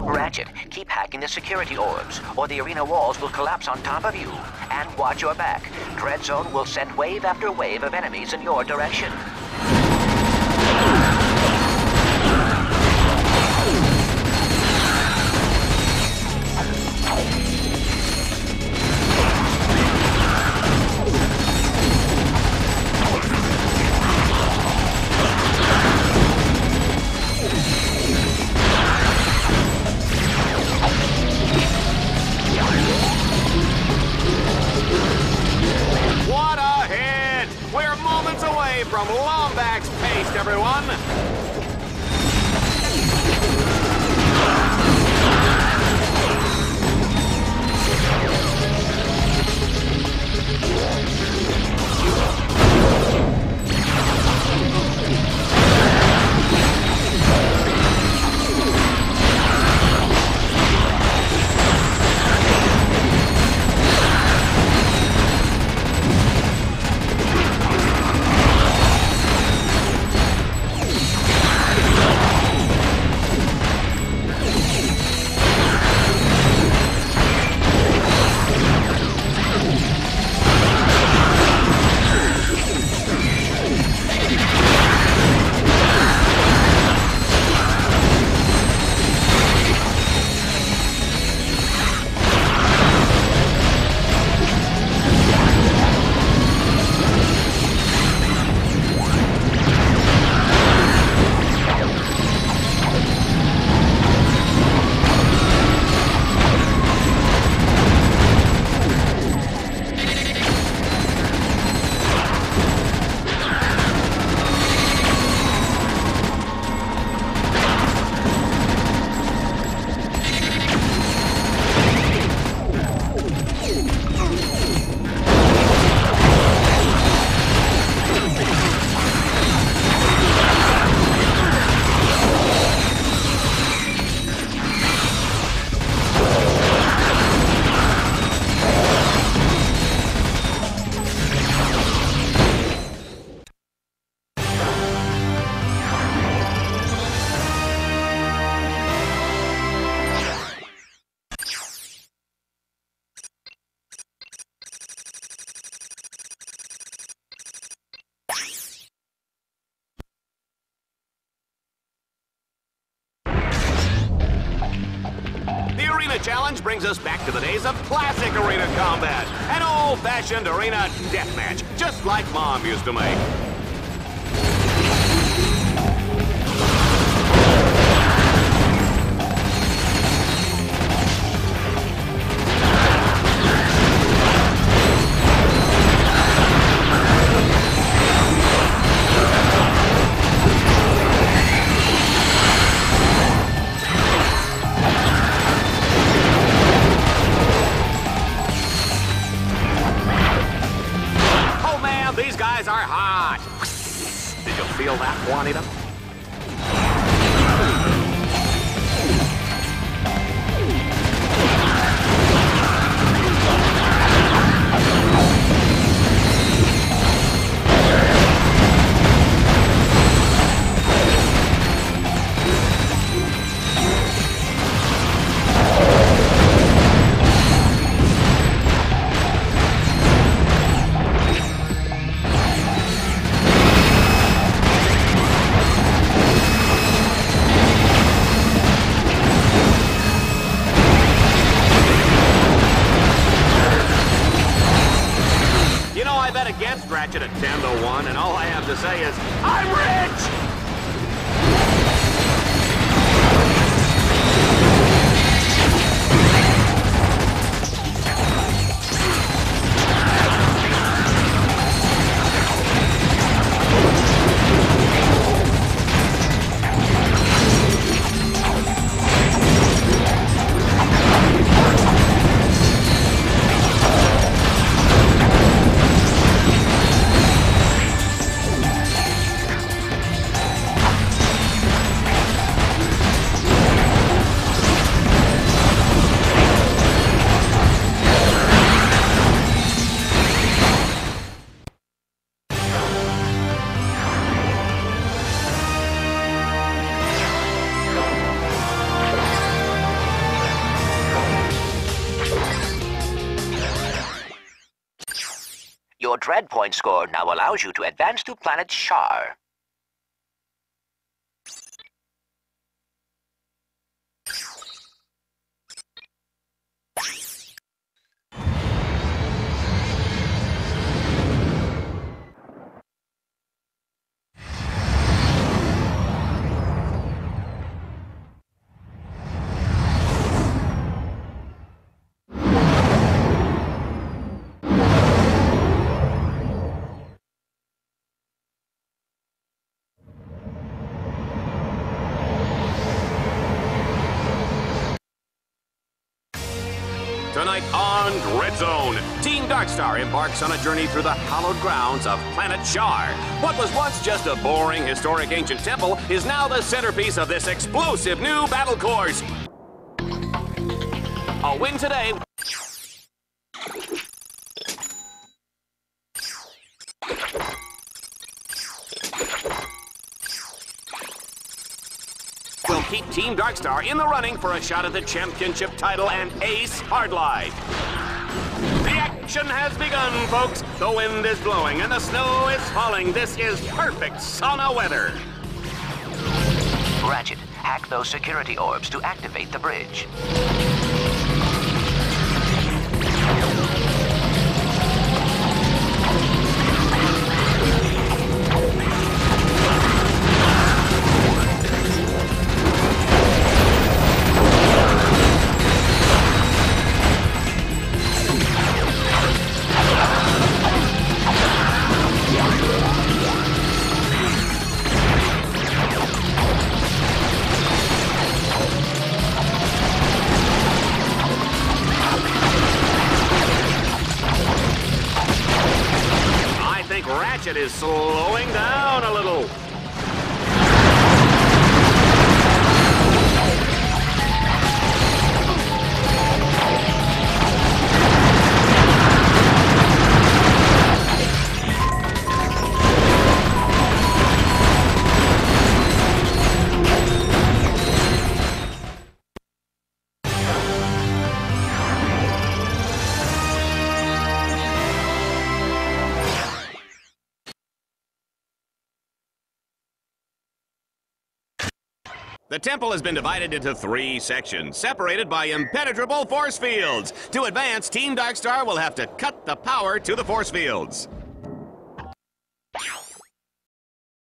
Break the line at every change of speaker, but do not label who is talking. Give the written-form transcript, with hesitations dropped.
Ratchet, keep hacking the security orbs, or the arena walls will collapse on top of you. And watch your back. Dread Zone will send wave after wave of enemies in your direction.
From Lombax's paste, everyone! Challenge brings us back to the days of classic arena combat. An old-fashioned arena deathmatch, just like Mom used to make. These guys are hot.
Dread point score now allows you to advance to planet Char.
Tonight on Dread Zone, Team Darkstar embarks on a journey through the hallowed grounds of planet Char. What was once just a boring, historic ancient temple is now the centerpiece of this explosive new battle course. A win today will keep Team Darkstar in the running for a shot at the championship title and ace hardline. The action has begun, folks. The wind is blowing and the snow is falling. This is perfect sauna weather.
Ratchet, hack those security orbs to activate the bridge.
Ratchet is slowing down a little. The temple has been divided into 3 sections, separated by impenetrable force fields. To advance, Team Darkstar will have to cut the power to the force fields.